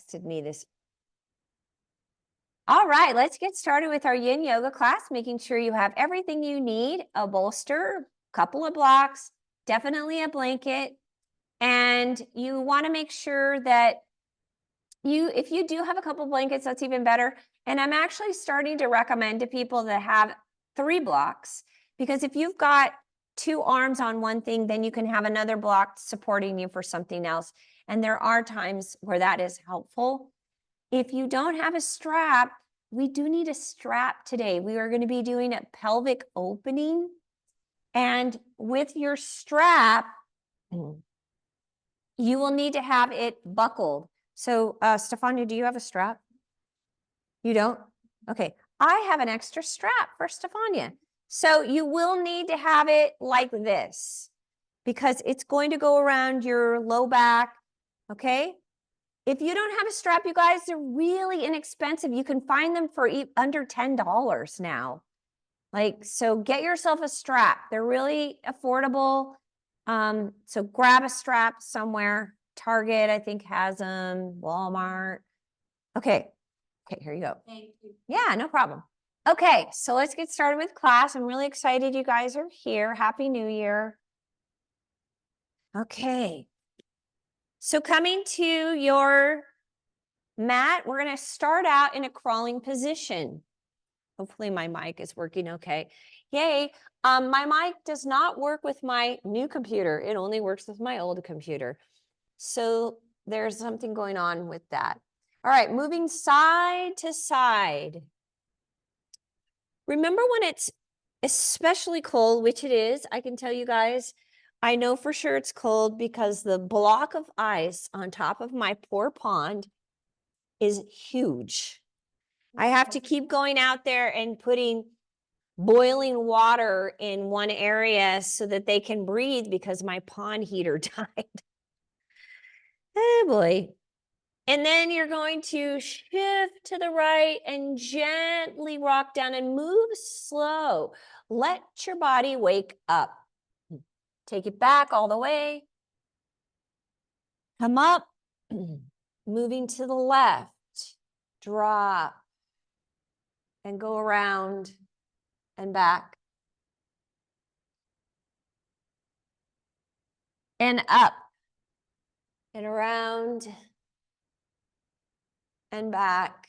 texted me this. All right, let's get started with our Yin Yoga class, making sure you have everything you need, a bolster, couple of blocks, definitely a blanket. And you want to make sure that if you do have a couple blankets, that's even better. And I'm actually starting to recommend to people that have 3 blocks, because if you've got 2 arms on one thing, then you can have another block supporting you for something else. And there are times where that is helpful. If you don't have a strap, we do need a strap today. We are going to be doing a pelvic opening. And with your strap, you will need to have it buckled. So, Stefania, do you have a strap? You don't? Okay. I have an extra strap for Stefania. So you will need to have it like this, because it's going to go around your low back. Okay. If you don't have a strap, you guys, they're really inexpensive. You can find them for under $10 now. So get yourself a strap. They're really affordable. So grab a strap somewhere. Target, I think, has them. Walmart. Okay, here you go. Thank you. Yeah, no problem. Okay, so let's get started with class. I'm really excited you guys are here. Happy New Year. Okay. So coming to your mat, we're going to start out in a crawling position. Hopefully my mic is working okay. Yay. My mic does not work with my new computer. It only works with my old computer. So there's something going on with that. All right, moving side to side. Remember when it's especially cold, which it is, I can tell you guys, I know for sure it's cold because the block of ice on top of my poor pond is huge. I have to keep going out there and putting boiling water in one area so that they can breathe, because my pond heater died. Oh boy. And then you're going to shift to the right and gently rock down and move slow. Let your body wake up. Take it back all the way. Come up. Moving to the left. Drop. And go around and back. And up. And around. And back.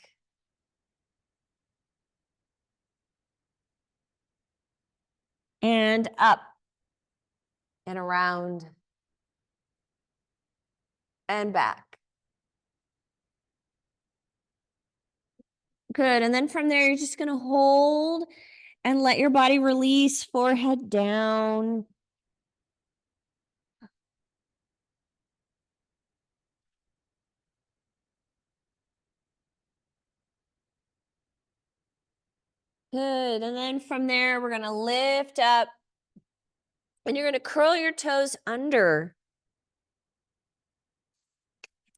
And up. And around. And back. Good. And then from there, you're just going to hold and let your body release, forehead down. Good. And then from there, we're going to lift up and you're going to curl your toes under.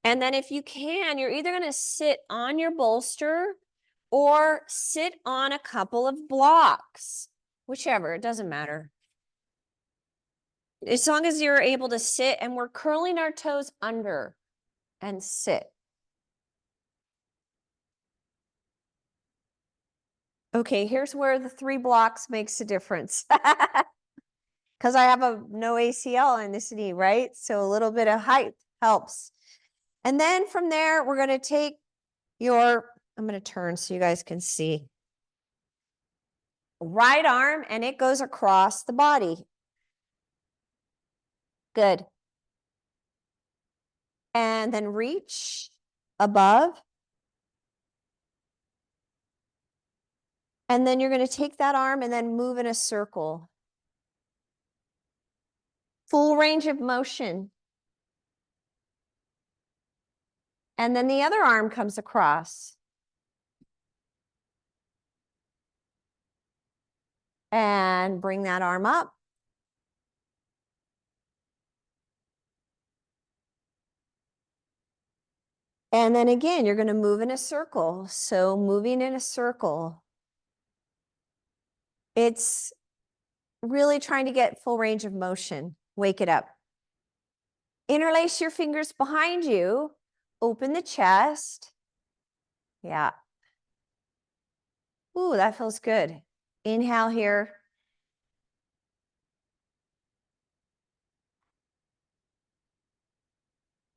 And then if you can, you're either going to sit on your bolster or sit on a couple of blocks, whichever, it doesn't matter. As long as you're able to sit, and we're curling our toes under and sit. Okay, here's where the 3 blocks makes a difference. Because I have no ACL in this knee, right? So a little bit of height helps. And then from there, we're going to take I'm going to turn so you guys can see. Right arm, and it goes across the body. Good. And then reach above. And then you're going to take that arm and then move in a circle. Full range of motion. And then the other arm comes across. And bring that arm up. And then again, you're going to move in a circle. So moving in a circle. It's really trying to get full range of motion. Wake it up. Interlace your fingers behind you, open the chest. Yeah. Ooh, that feels good. Inhale here.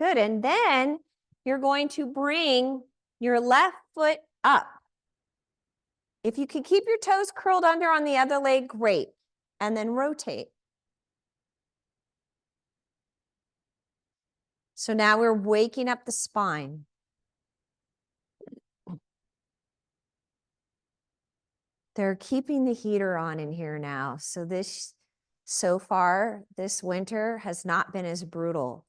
Good. And then you're going to bring your left foot up. If you can keep your toes curled under on the other leg, great. And then rotate. So now we're waking up the spine. They're keeping the heater on in here now. So far, this winter has not been as brutal.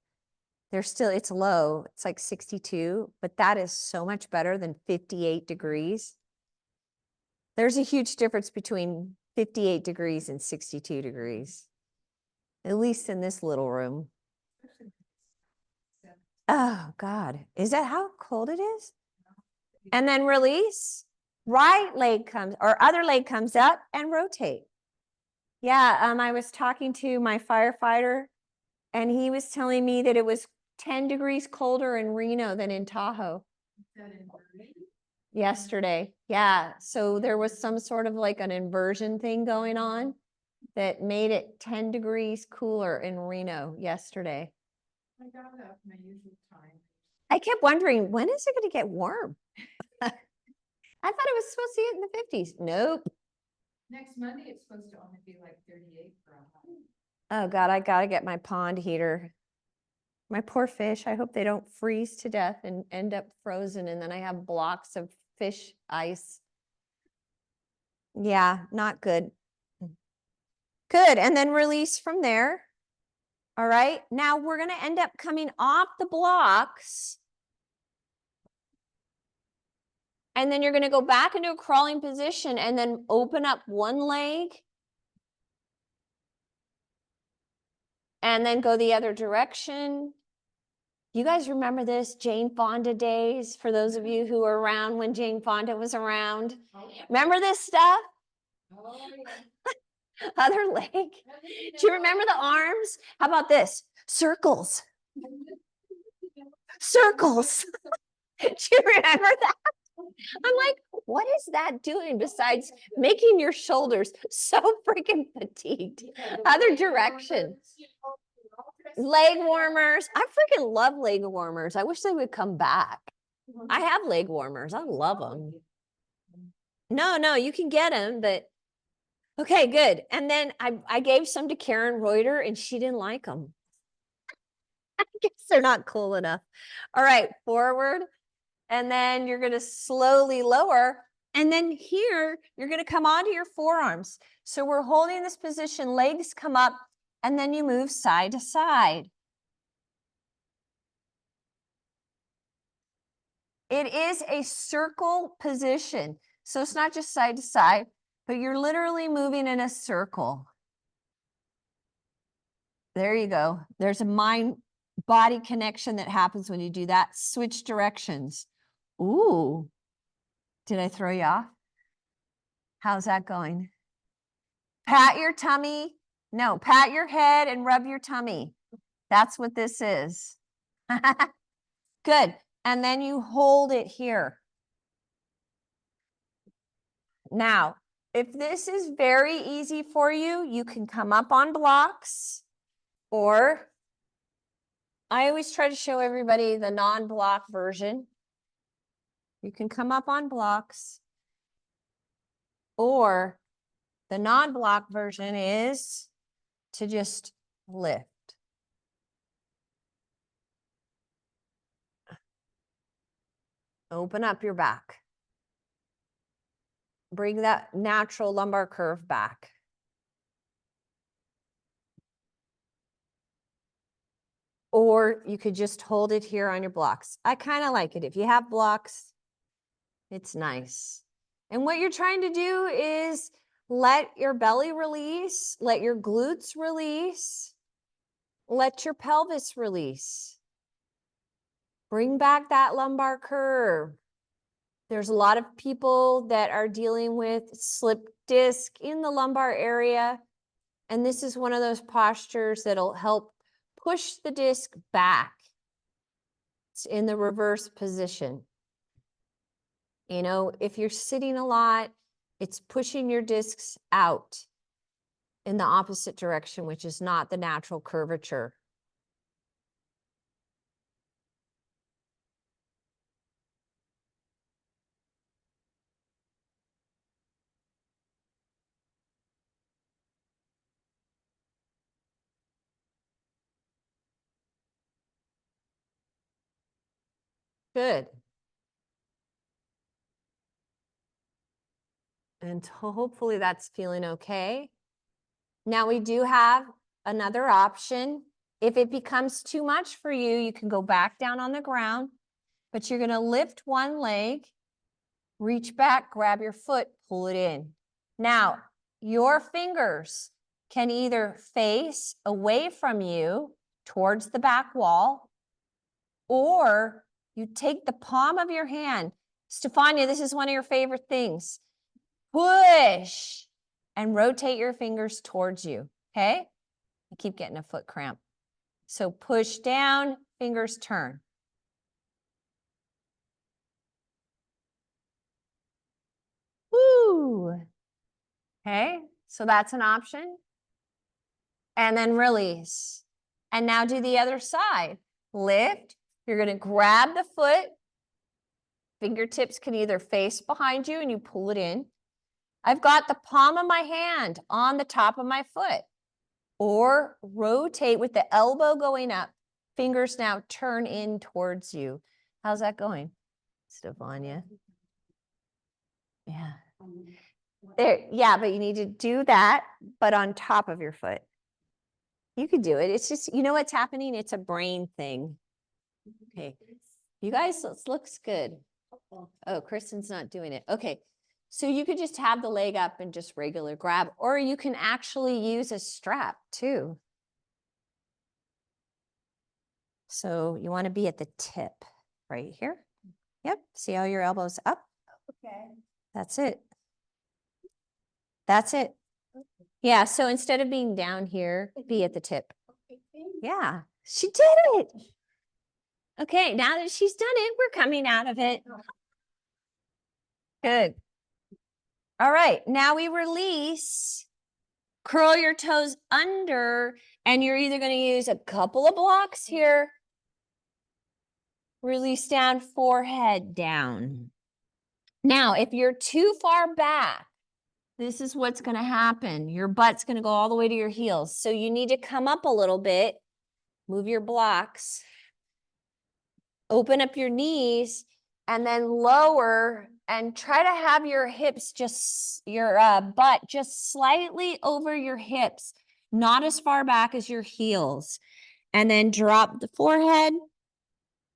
It's low, it's like 62, but that is so much better than 58 degrees. There's a huge difference between 58 degrees and 62 degrees, at least in this little room. Oh God, is that how cold it is? And then release, right leg comes, or other leg comes up and rotate. Yeah, I was talking to my firefighter and he was telling me that it was 10 degrees colder in Reno than in Tahoe. Yesterday. Yeah. So there was some sort of like an inversion thing going on that made it 10 degrees cooler in Reno yesterday. I got up my usual time. I kept wondering, when is it going to get warm? I thought it was supposed to get in the 50s. Nope. Next Monday, it's supposed to only be like 38 for a high. Oh God, I got to get my pond heater. My poor fish. I hope they don't freeze to death and end up frozen. And then I have blocks of fish ice. Yeah, not good. Good. And then release from there. All right. Now we're going to end up coming off the blocks. And then you're going to go back into a crawling position and then open up one leg. And then go the other direction. You guys remember this Jane Fonda days? For those of you who were around when Jane Fonda was around. Remember this stuff? Oh, yeah. Other leg. Do you remember the arms? How about this? Circles. Circles. Do you remember that? I'm like, what is that doing besides making your shoulders so freaking fatigued? Other direction. Leg warmers. I freaking love leg warmers. I wish they would come back. I have leg warmers. I love them. No, you can get them, but okay, good. And then I gave some to Karen Reuter and she didn't like them. I guess they're not cool enough. All right, forward. And then you're going to slowly lower. And then here, you're going to come onto your forearms. So we're holding this position, legs come up, and then you move side to side. It is a circle position. So it's not just side to side, but you're literally moving in a circle. There you go. There's a mind-body connection that happens when you do that. Switch directions. Ooh, did I throw you off? How's that going? Pat your tummy. No, pat your head and rub your tummy. That's what this is. Good. And then you hold it here. Now, if this is very easy for you, you can come up on blocks, or I always try to show everybody the non-block version. You can come up on blocks, or the non-block version is to just lift. Open up your back. Bring that natural lumbar curve back. Or you could just hold it here on your blocks. I kind of like it. If you have blocks, it's nice. And what you're trying to do is let your belly release, let your glutes release, let your pelvis release. Bring back that lumbar curve. There's a lot of people that are dealing with slip disc in the lumbar area. And this is one of those postures that'll help push the disc back. It's in the reverse position. You know, if you're sitting a lot, it's pushing your discs out in the opposite direction, which is not the natural curvature. Good. And hopefully that's feeling okay. Now we do have another option. If it becomes too much for you, you can go back down on the ground, but you're going to lift one leg, reach back, grab your foot, pull it in. Now, your fingers can either face away from you towards the back wall, or you take the palm of your hand. Stefania, this is one of your favorite things. Push and rotate your fingers towards you, okay? I keep getting a foot cramp. So push down, fingers turn. Woo! Okay, so that's an option. And then release. And now do the other side. Lift. You're going to grab the foot. Fingertips can either face behind you and you pull it in. I've got the palm of my hand on the top of my foot. Or rotate with the elbow going up. Fingers now turn in towards you. How's that going, Stefania? Yeah. There, yeah, but you need to do that, but on top of your foot. You could do it. It's just, you know what's happening? It's a brain thing. Okay. You guys, this looks good. Oh, Kristen's not doing it. Okay. So you could just have the leg up and just regular grab, or you can actually use a strap too. So you want to be at the tip right here. Yep. See how your elbow's up? Okay. That's it. That's it. Yeah. So instead of being down here, be at the tip. Yeah. She did it. Okay. Now that she's done it, we're coming out of it. Good. All right. Now we release. Curl your toes under, and you're either going to use a couple of blocks here. Release down, forehead down. Now, if you're too far back, this is what's going to happen. Your butt's going to go all the way to your heels. So you need to come up a little bit, move your blocks, open up your knees, and then lower and try to have your hips your butt just slightly over your hips, not as far back as your heels. And then drop the forehead.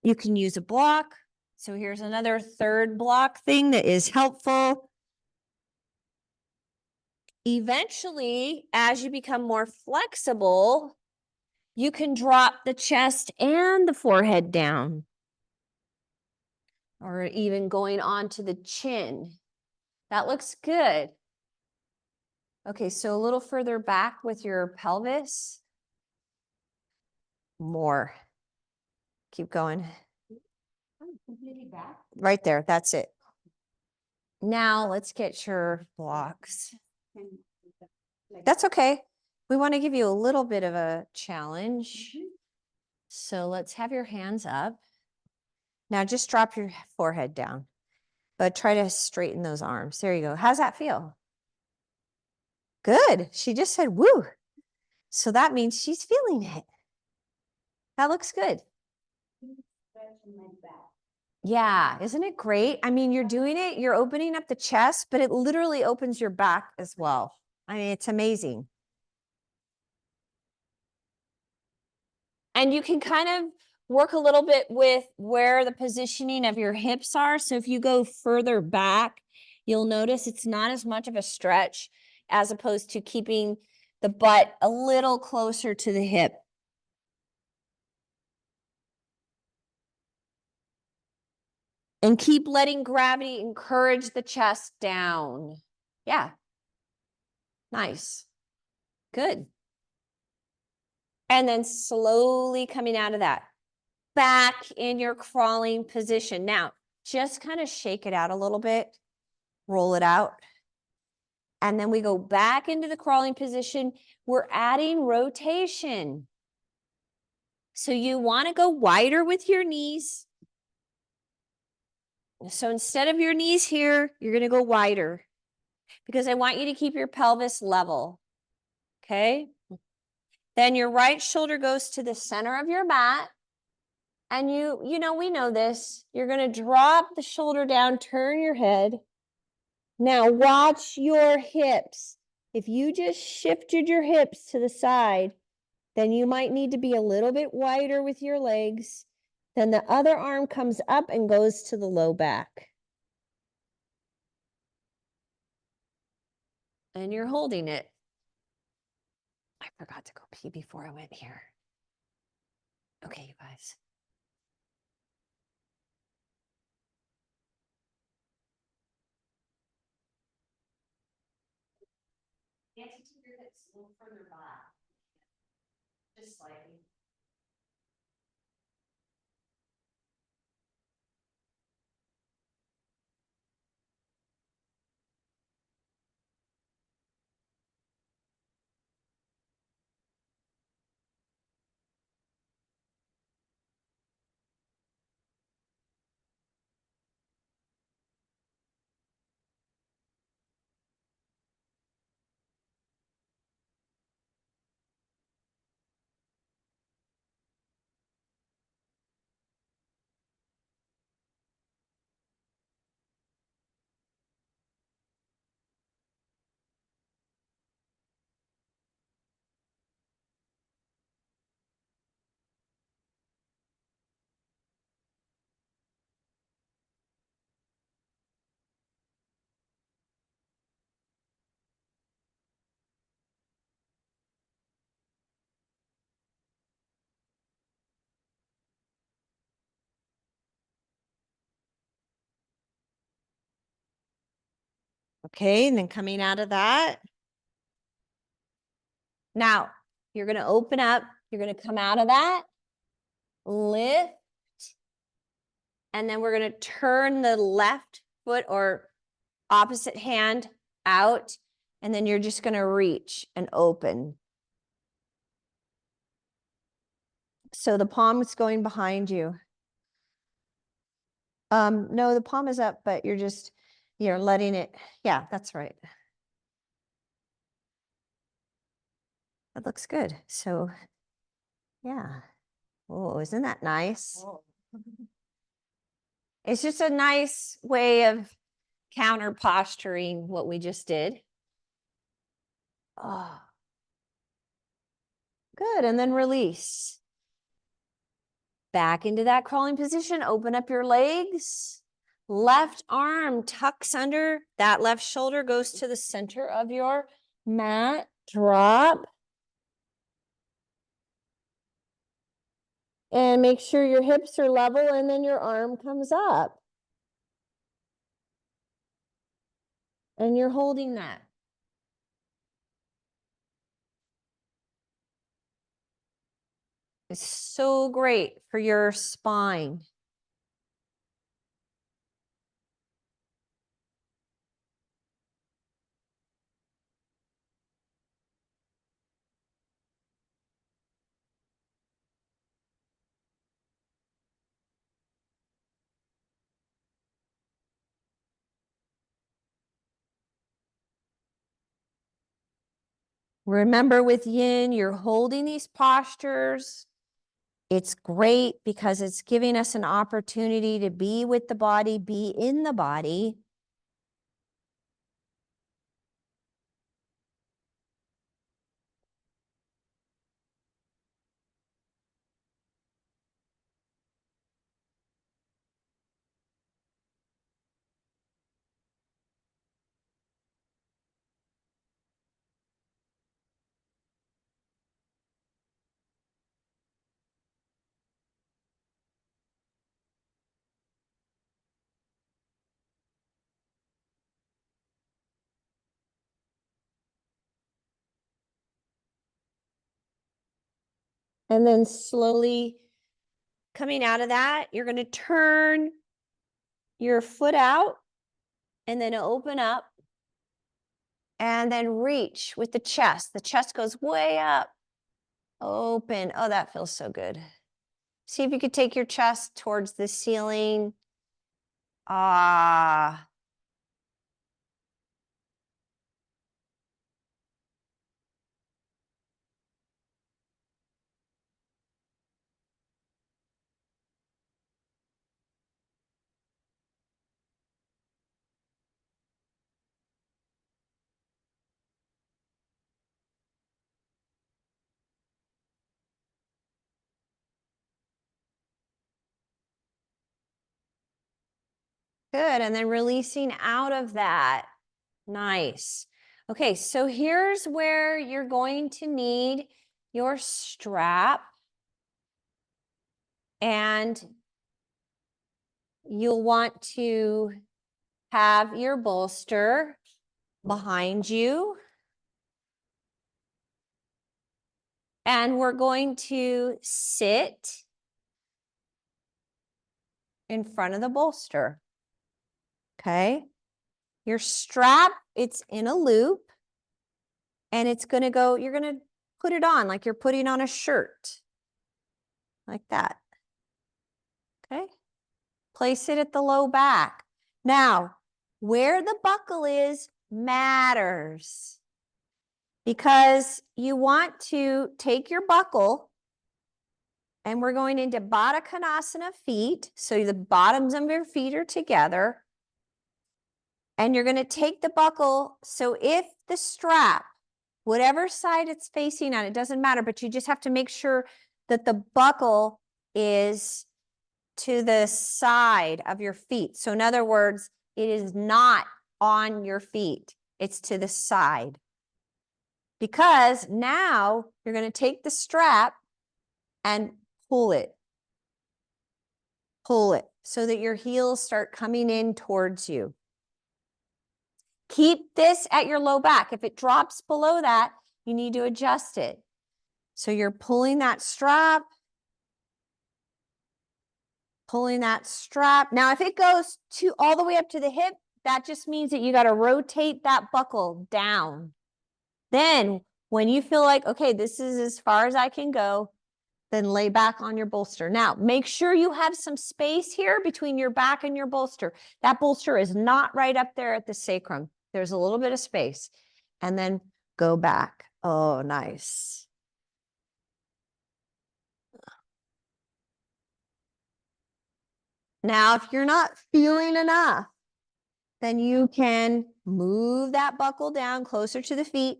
You can use a block. So here's another third block thing that is helpful. Eventually, as you become more flexible, you can drop the chest and the forehead down. Or even going on to the chin. That looks good. Okay, so a little further back with your pelvis. More. Keep going. Right there, that's it. Now let's get your blocks. That's okay. We want to give you a little bit of a challenge. So let's have your hands up. Now just drop your forehead down, but try to straighten those arms. There you go. How's that feel? Good. She just said, woo. So that means she's feeling it. That looks good. Yeah, isn't it great? I mean, you're doing it, you're opening up the chest, but it literally opens your back as well. I mean, it's amazing. And you can kind of work a little bit with where the positioning of your hips are. So if you go further back, you'll notice it's not as much of a stretch as opposed to keeping the butt a little closer to the hip. And keep letting gravity encourage the chest down. Yeah. Nice. Good. And then slowly coming out of that. back in your crawling position. Now, just kind of shake it out a little bit, roll it out. And then we go back into the crawling position. We're adding rotation. So you want to go wider with your knees. So instead of your knees here, you're going to go wider because I want you to keep your pelvis level. Okay? Then your right shoulder goes to the center of your mat. And we know this. You're going to drop the shoulder down, turn your head. Now watch your hips. If you just shifted your hips to the side, then you might need to be a little bit wider with your legs. Then the other arm comes up and goes to the low back. And you're holding it. I forgot to go pee before I went here. Okay, you guys. Get to your hips a little further back. Just slightly. Okay, and then coming out of that. Now, you're going to open up. You're going to come out of that. Lift. And then we're going to turn the left foot or opposite hand out. And then you're just going to reach and open. So the palm is going behind you. No, the palm is up, but you're letting it. Yeah, that's right. That looks good. So, yeah. Oh, isn't that nice? Oh. It's just a nice way of counter posturing what we just did. Oh, good. And then release. Back into that crawling position. Open up your legs. Left arm tucks under. That left shoulder goes to the center of your mat. Drop. And make sure your hips are level and then your arm comes up. And you're holding that. It's so great for your spine. Remember with yin, you're holding these postures. It's great because it's giving us an opportunity to be with the body, be in the body. And then slowly coming out of that, you're going to turn your foot out and then open up and then reach with the chest. The chest goes way up, open. Oh, that feels so good. See if you could take your chest towards the ceiling. Ah. Good, and then releasing out of that. Nice. Okay, so here's where you're going to need your strap. And you'll want to have your bolster behind you. And we're going to sit in front of the bolster. Okay. Your strap, it's in a loop. And it's going to go, you're going to put it on like you're putting on a shirt. Like that. Okay. Place it at the low back. Now, where the buckle is matters. Because you want to take your buckle and we're going into Baddha Konasana feet. So the bottoms of your feet are together. And you're going to take the buckle. So if the strap, whatever side it's facing on, it doesn't matter, but you just have to make sure that the buckle is to the side of your feet. So in other words, it is not on your feet. It's to the side. Because now you're going to take the strap and pull it so that your heels start coming in towards you. Keep this at your low back. If it drops below that, you need to adjust it. So you're pulling that strap. Now, if it goes to all the way up to the hip, that just means that you got to rotate that buckle down. Then when you feel like, okay, this is as far as I can go, then lay back on your bolster. Now, make sure you have some space here between your back and your bolster. That bolster is not right up there at the sacrum. There's a little bit of space. And then go back. Oh, nice. Now, if you're not feeling enough, then you can move that buckle down closer to the feet,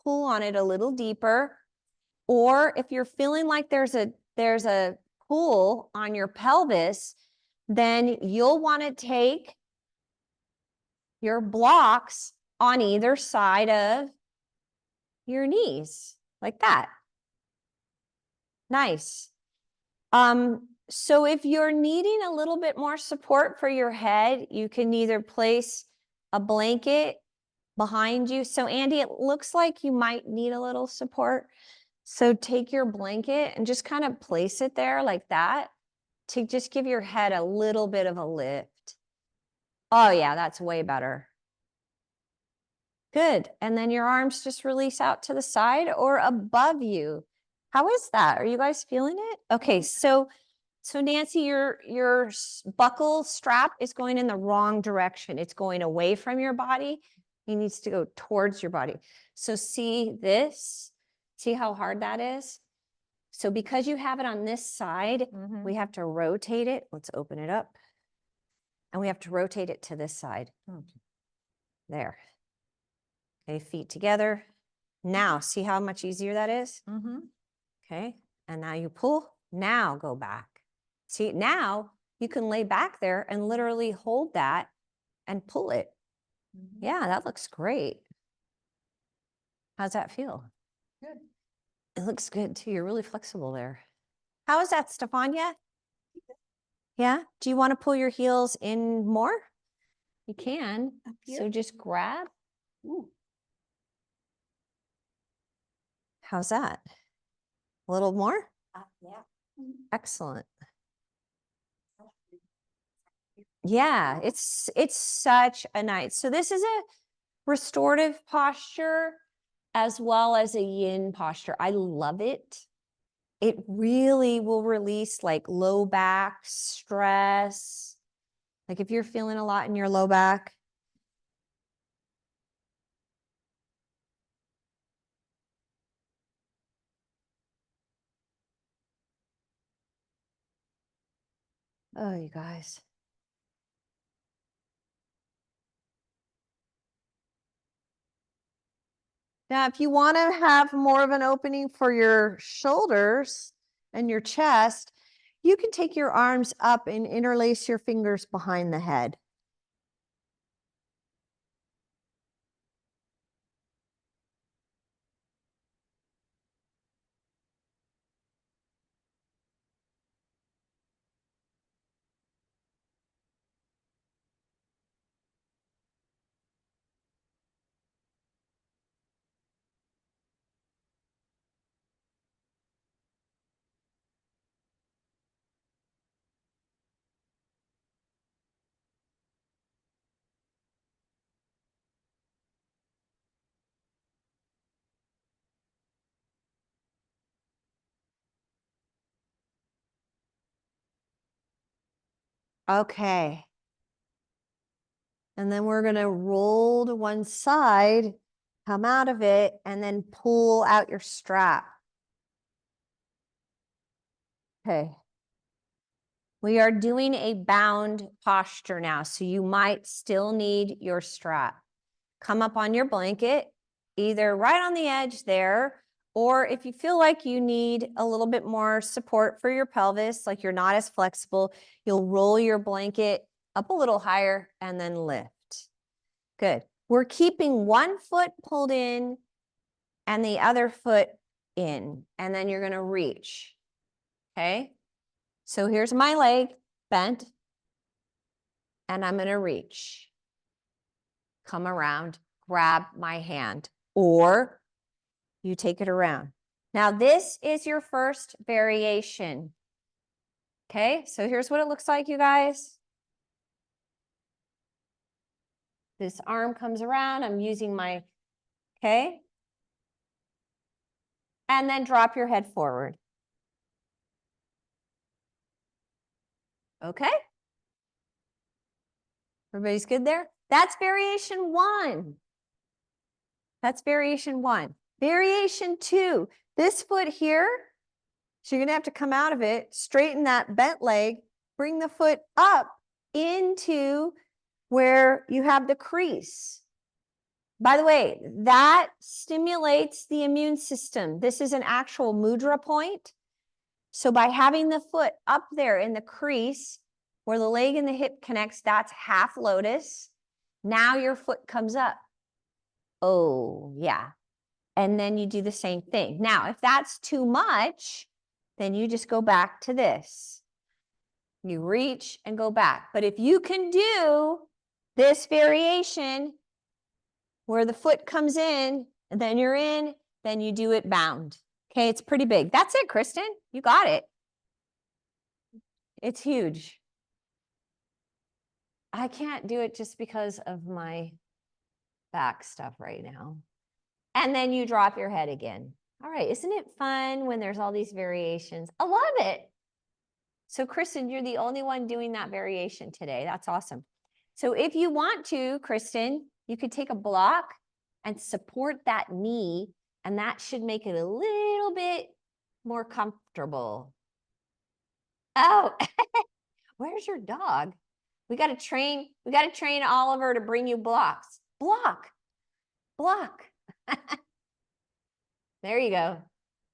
pull on it a little deeper. Or if you're feeling like there's a pull on your pelvis, then you'll want to take your blocks on either side of your knees, like that. Nice. So if you're needing a little bit more support for your head, you can either place a blanket behind you. So Andy, it looks like you might need a little support. So take your blanket and just kind of place it there like that to just give your head a little bit of a lift. Oh yeah, that's way better. Good. And then your arms just release out to the side or above you. How is that? Are you guys feeling it? Okay, so Nancy, your buckle strap is going in the wrong direction. It's going away from your body. It needs to go towards your body. So see this? See how hard that is? So because you have it on this side, we have to rotate it. Let's open it up. And we have to rotate it to this side. There. Okay, feet together. Now, see how much easier that is? Okay, and now you pull. Now go back. See, now you can lay back there and literally hold that and pull it. Yeah, that looks great. How's that feel? Good. It looks good too. You're really flexible there. How is that, Stefania? Yeah? Do you want to pull your heels in more? You can. So just grab. Ooh. How's that? A little more? Yeah. Excellent. Yeah, it's such a nice. So this is a restorative posture as well as a yin posture. I love it. It really will release like low back stress. Like if you're feeling a lot in your low back. Oh, you guys. Now, if you want to have more of an opening for your shoulders and your chest, you can take your arms up and interlace your fingers behind the head. Okay. And then we're going to roll to one side, come out of it, and then pull out your strap. Okay. We are doing a bound posture now, so you might still need your strap. Come up on your blanket, either right on the edge there, or if you feel like you need a little bit more support for your pelvis, like you're not as flexible, you'll roll your blanket up a little higher and then lift. Good. We're keeping one foot pulled in and the other foot in, and then you're going to reach. Okay. So here's my leg bent, and I'm going to reach. Come around, grab my hand, or you take it around. Now, this is your first variation. Okay, so here's what it looks like, you guys. This arm comes around, I'm using my, okay? And then drop your head forward. Okay? Everybody's good there? That's variation 1. That's variation 1. Variation 2, this foot here, so you're gonna have to come out of it, straighten that bent leg, bring the foot up into where you have the crease. By the way, that stimulates the immune system. This is an actual mudra point. So by having the foot up there in the crease where the leg and the hip connects, that's half lotus. Now your foot comes up. Oh, yeah. And then you do the same thing. Now, if that's too much, then you just go back to this. You reach and go back. But if you can do this variation where the foot comes in, and then you're in, then you do it bound. Okay, it's pretty big. That's it, Kristen. You got it. It's huge. I can't do it just because of my back stuff right now. And then you drop your head again. All right, isn't it fun when there's all these variations? I love it. So Kristen, you're the only one doing that variation today. That's awesome. So if you want to, Kristen, you could take a block and support that knee, and that should make it a little bit more comfortable. Oh, where's your dog? We got to train Oliver to bring you blocks. Block. There you go.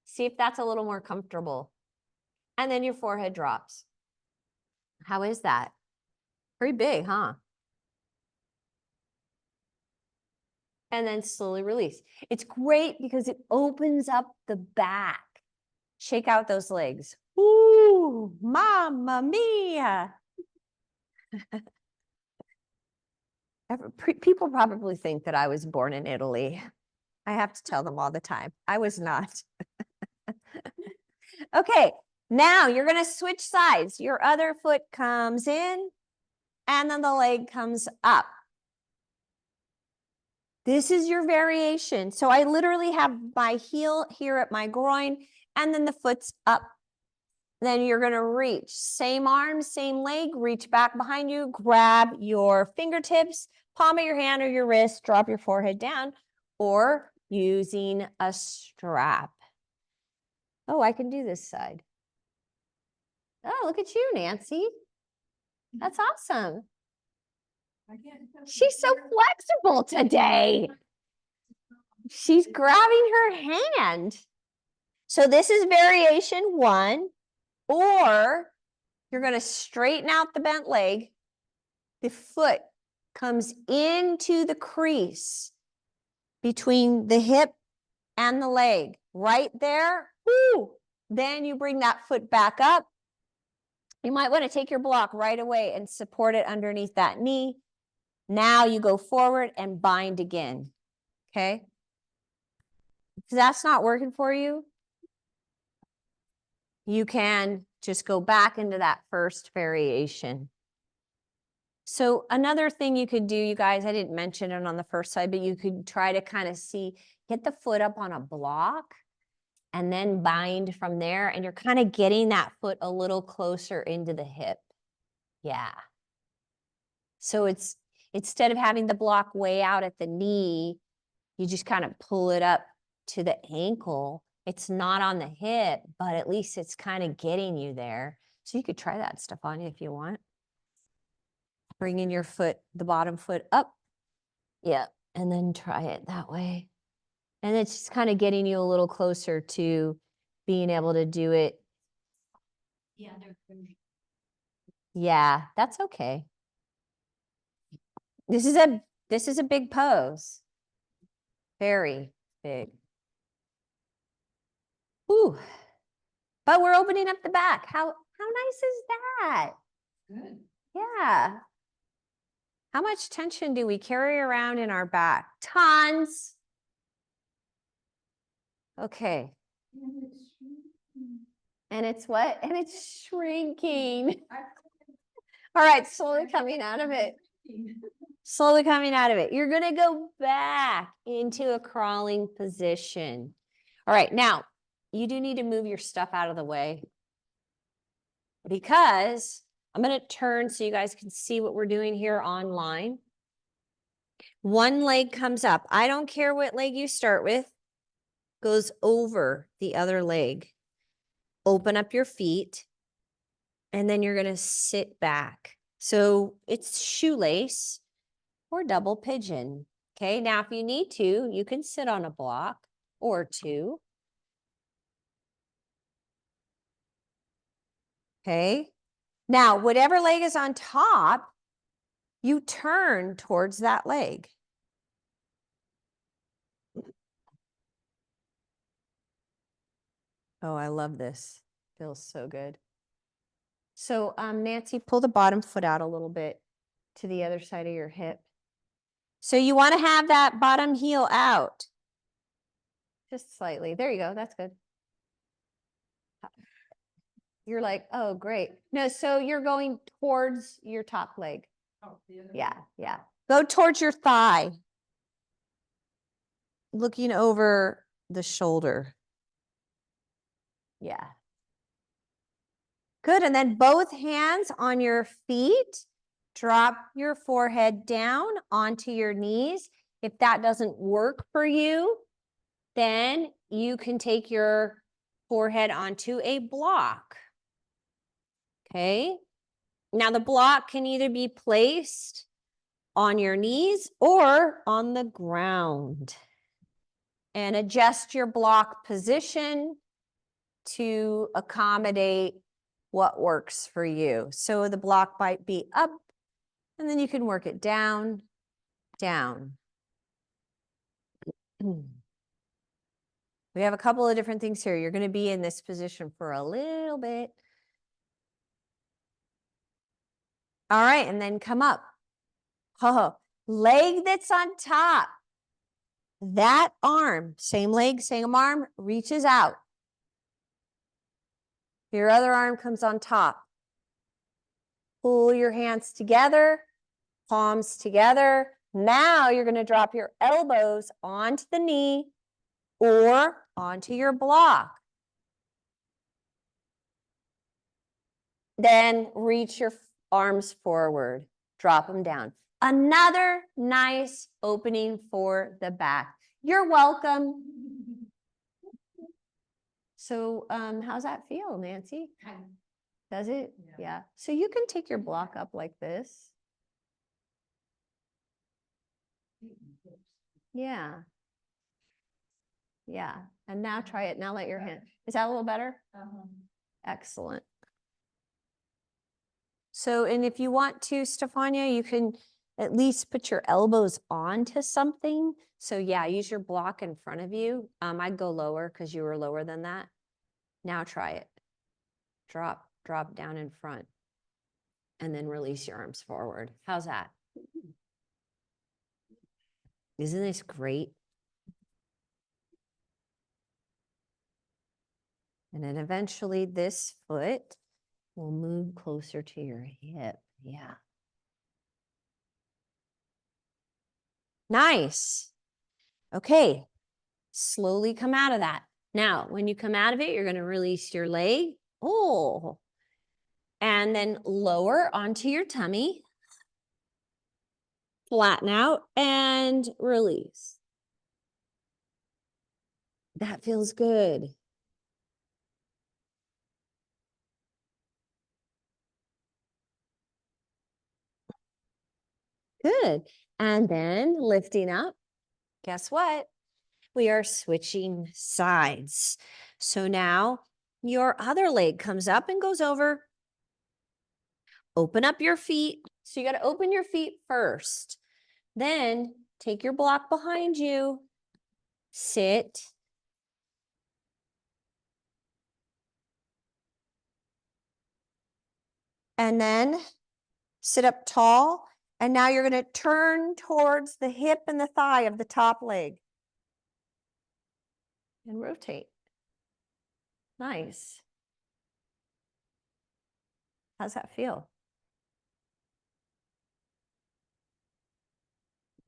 See if that's a little more comfortable. And then your forehead drops. How is that? Pretty big, huh? And then slowly release. It's great because it opens up the back. Shake out those legs. Ooh, mamma mia. People probably think that I was born in Italy. I have to tell them all the time. I was not. Okay, now you're going to switch sides. Your other foot comes in, and then the leg comes up. This is your variation. So I literally have my heel here at my groin, and then the foot's up. Then you're going to reach. Same arm, same leg, reach back behind you, grab your fingertips, palm of your hand or your wrist, drop your forehead down, or using a strap. Oh, I can do this side. Oh, look at you, Nancy. That's awesome. She's so flexible today. She's grabbing her hand. So this is variation 1, or you're going to straighten out the bent leg. The foot comes into the crease between the hip and the leg. Right there. Woo! Then you bring that foot back up. You might want to take your block right away and support it underneath that knee. Now you go forward and bind again. Okay? If that's not working for you, you can just go back into that first variation. So another thing you could do, you guys, I didn't mention it on the first side, but you could try to kind of get the foot up on a block and then bind from there. And you're kind of getting that foot a little closer into the hip. Yeah. So it's, instead of having the block way out at the knee, you just kind of pull it up to the ankle. It's not on the hip, but at least it's kind of getting you there. So you could try that stuff on you if you want. Bringing your foot, the bottom foot up. Yeah. And then try it that way. And it's just kind of getting you a little closer to being able to do it. Yeah, that's okay. This is a big pose. Very big. Ooh. But we're opening up the back. How nice is that? Good. Yeah. How much tension do we carry around in our back? Tons. Okay. And it's what? And it's shrinking. All right, slowly coming out of it. Slowly coming out of it. You're going to go back into a crawling position. All right, now you do need to move your stuff out of the way because I'm going to turn so you guys can see what we're doing here online. One leg comes up. I don't care what leg you start with. Goes over the other leg. Open up your feet. And then you're going to sit back. So it's shoelace or double pigeon. Okay, now if you need to, you can sit on a block or two. Okay, now whatever leg is on top, you turn towards that leg. Oh, I love this. Feels so good. So Nancy, pull the bottom foot out a little bit to the other side of your hip. So you want to have that bottom heel out. Just slightly. There you go. That's good. You're like, oh, great. No, so you're going towards your top leg. Oh, yeah, yeah. Go towards your thigh. Looking over the shoulder. Yeah. Good. And then both hands on your feet. Drop your forehead down onto your knees. If that doesn't work for you, then you can take your forehead onto a block. Okay. Now the block can either be placed on your knees or on the ground. And adjust your block position to accommodate what works for you. So the block might be up, and then you can work it down, down. We have a couple of different things here. You're going to be in this position for a little bit. All right, and then come up. Oh, leg that's on top. That arm, same leg, same arm, reaches out. Your other arm comes on top. Pull your hands together, palms together. Now you're going to drop your elbows onto the knee or onto your block. Then reach your arms forward, drop them down. Another nice opening for the back. You're welcome. So how's that feel, Nancy? Does it? Yeah. So you can take your block up like this. Yeah. Yeah. And now try it. Now let your hand. Is that a little better? Excellent. So, and if you want to, Stefania, you can at least put your elbows onto something. So yeah, use your block in front of you. I'd go lower because you were lower than that. Now try it. Drop down in front. And then release your arms forward. How's that? Isn't this great? And then eventually this foot will move closer to your hip. Yeah. Nice. Okay. Slowly come out of that. Now, when you come out of it, you're going to release your leg. Oh. And then lower onto your tummy. Flatten out and release. That feels good. Good. And then lifting up. Guess what? We are switching sides. So now your other leg comes up and goes over. Open up your feet. So you got to open your feet first. Then take your block behind you. Sit. And then sit up tall. And now you're going to turn towards the hip and the thigh of the top leg. And rotate. Nice. How's that feel?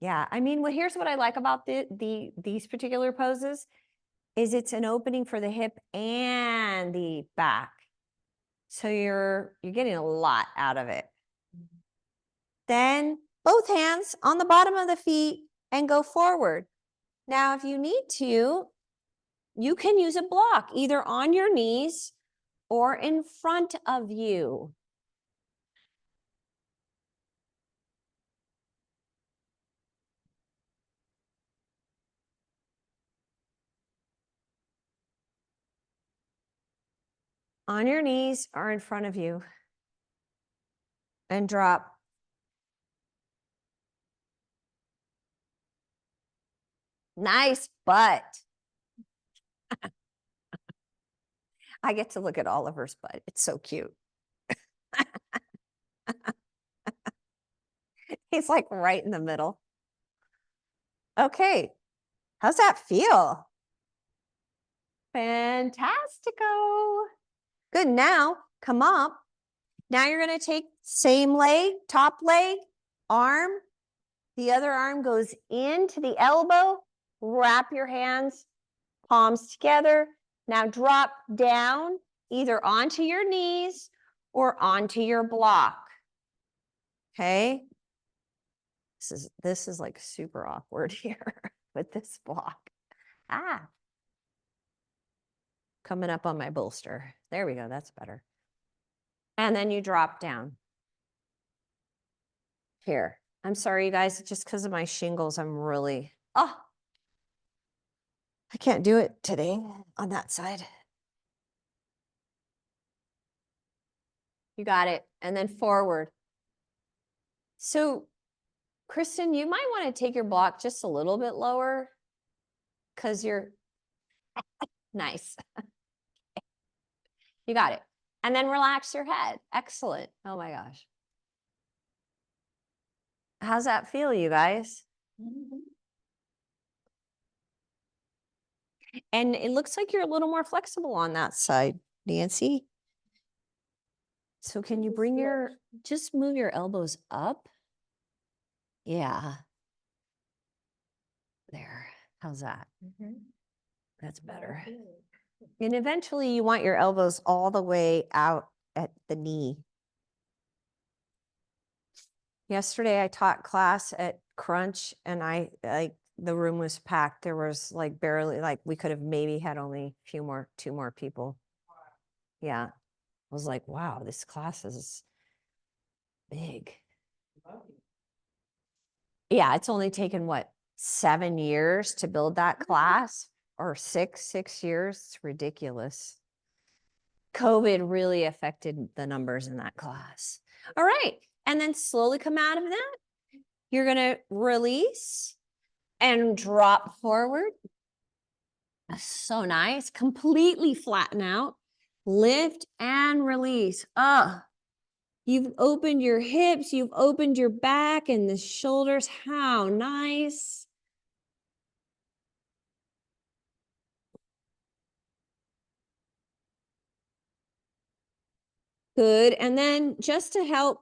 Yeah, I mean, well, here's what I like about these particular poses is it's an opening for the hip and the back. So you're getting a lot out of it. Then both hands on the bottom of the feet and go forward. Now, if you need to, you can use a block either on your knees or in front of you. On your knees or in front of you. And drop. Nice butt. I get to look at Oliver's butt. It's so cute. He's like right in the middle. Okay. How's that feel? Fantastico. Good. Now come up. Now you're going to take same leg, top leg, arm. The other arm goes into the elbow. Wrap your hands, palms together. Now drop down either onto your knees or onto your block. Okay. This is like super awkward here with this block. Coming up on my bolster. There we go. That's better. And then you drop down. Here. I'm sorry, you guys, just because of my shingles, I'm really, I can't do it today on that side. You got it. And then forward. So, Kristen, you might want to take your block just a little bit lower because you're nice. You got it. And then relax your head. Excellent. Oh my gosh. How's that feel, you guys? And it looks like you're a little more flexible on that side, Nancy. So can you bring just move your elbows up? Yeah. There. How's that? That's better. And eventually you want your elbows all the way out at the knee. Yesterday I taught class at Crunch and the room was packed. There was like barely, like we could have maybe had only two more people. Yeah. I was like, wow, this class is big. Yeah, it's only taken what, 7 years to build that class, or six years. It's ridiculous. COVID really affected the numbers in that class. All right. And then slowly come out of that. You're going to release and drop forward. So nice. Completely flatten out. Lift and release. You've opened your hips. You've opened your back and the shoulders. How nice. Good. And then just to help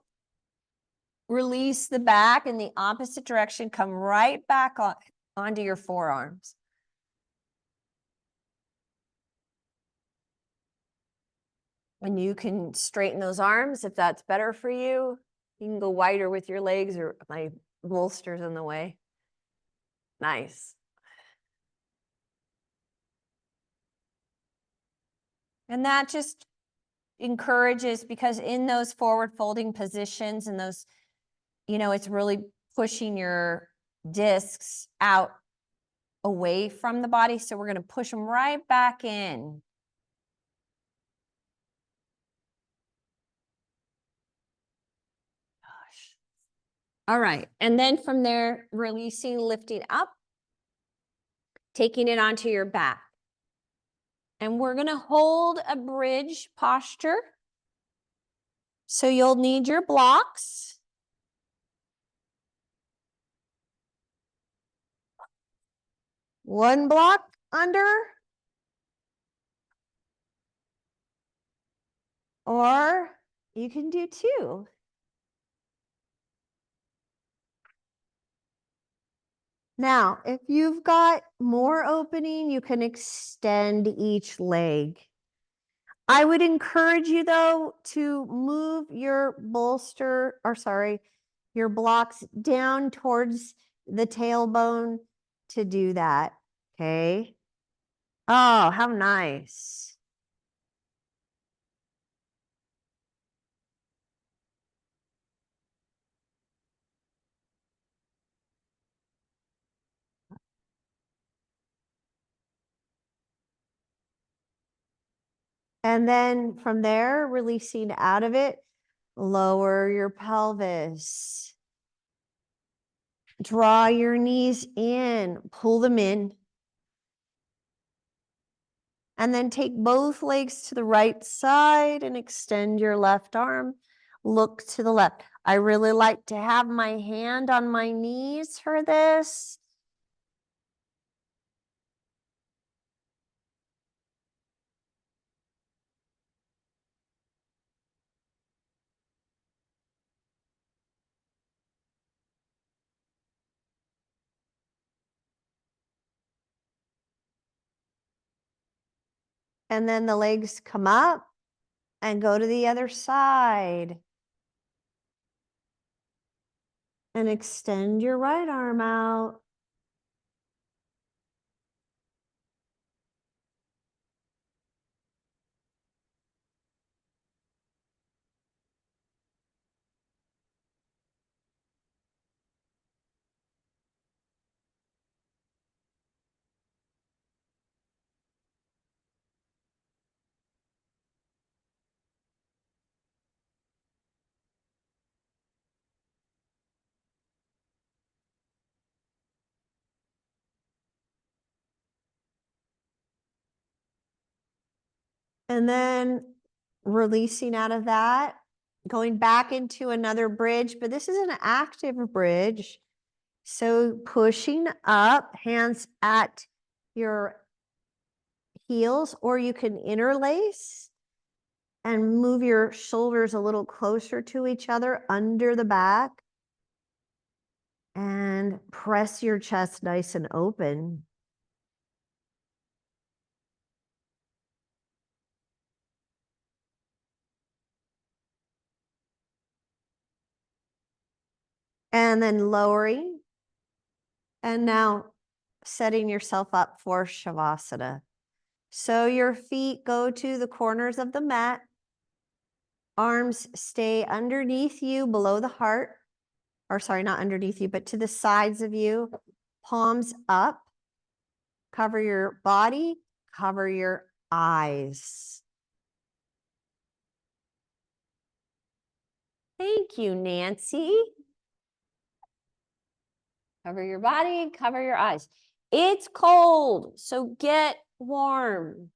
release the back in the opposite direction, come right back onto your forearms. And you can straighten those arms if that's better for you. You can go wider with your legs, or my bolster's in the way. Nice. And that just encourages, because in those forward folding positions and those, it's really pushing your discs out away from the body. So we're going to push them right back in. Gosh. All right. And then from there, releasing, lifting up, taking it onto your back. And we're going to hold a bridge posture. So you'll need your blocks. One block under, or you can do two. Now, if you've got more opening, you can extend each leg. I would encourage you, though, to move your your blocks down towards the tailbone to do that, okay? Oh, how nice. And then from there, releasing out of it, lower your pelvis. Draw your knees in, pull them in. And then take both legs to the right side and extend your left arm. Look to the left. I really like to have my hand on my knees for this. And then the legs come up and go to the other side. And extend your right arm out. And then releasing out of that, going back into another bridge, but this is an active bridge. So pushing up, hands at your heels, or you can interlace And move your shoulders a little closer to each other under the back. And press your chest nice and open. And then lowering. And now setting yourself up for Shavasana. So your feet go to the corners of the mat. Arms stay underneath you below the heart. Or sorry, not underneath you, but to the sides of you. Palms up. Cover your body. Cover your eyes. Thank you, Nancy. Cover your body, cover your eyes. It's cold, so get warm.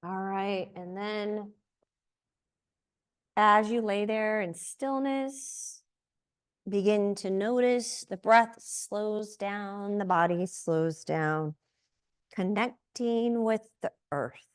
All right, and then as you lay there in stillness, begin to notice the breath slows down, the body slows down, connecting with the earth.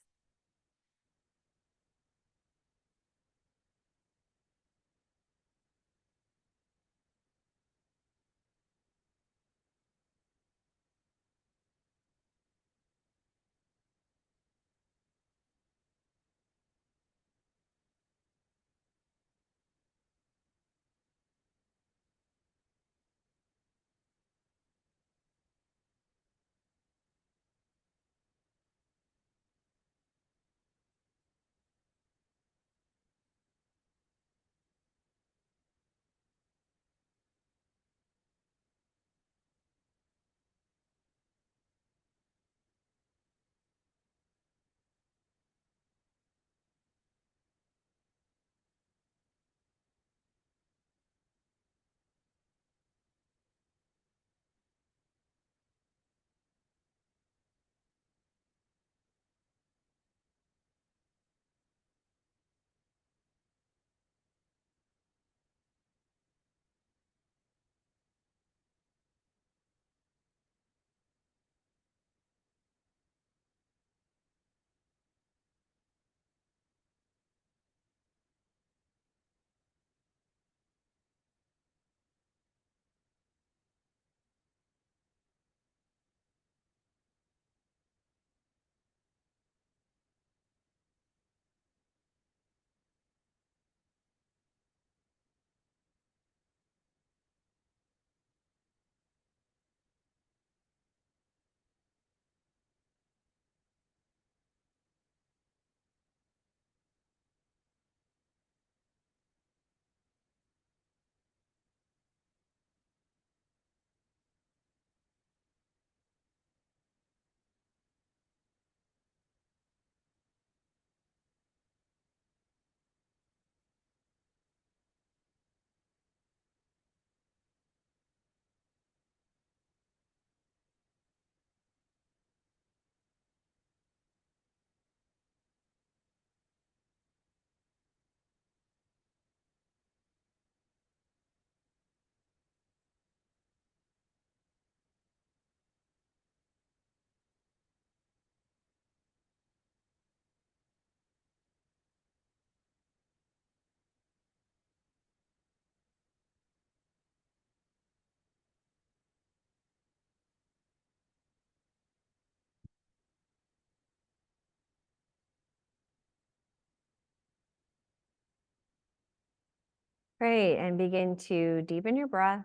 Great, and begin to deepen your breath.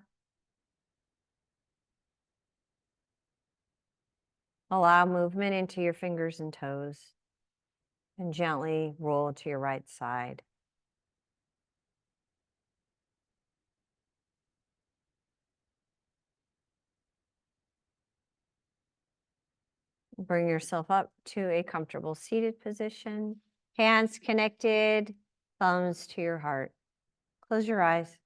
Allow movement into your fingers and toes, and gently roll to your right side. Bring yourself up to a comfortable seated position. Hands connected, thumbs to your heart. Close your eyes.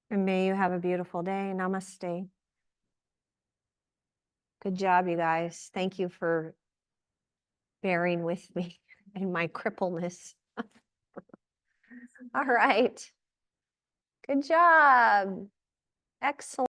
And may you have a beautiful day. Namaste. Good job, you guys. Thank you for bearing with me and my crippleness. All right. Good job. Excellent.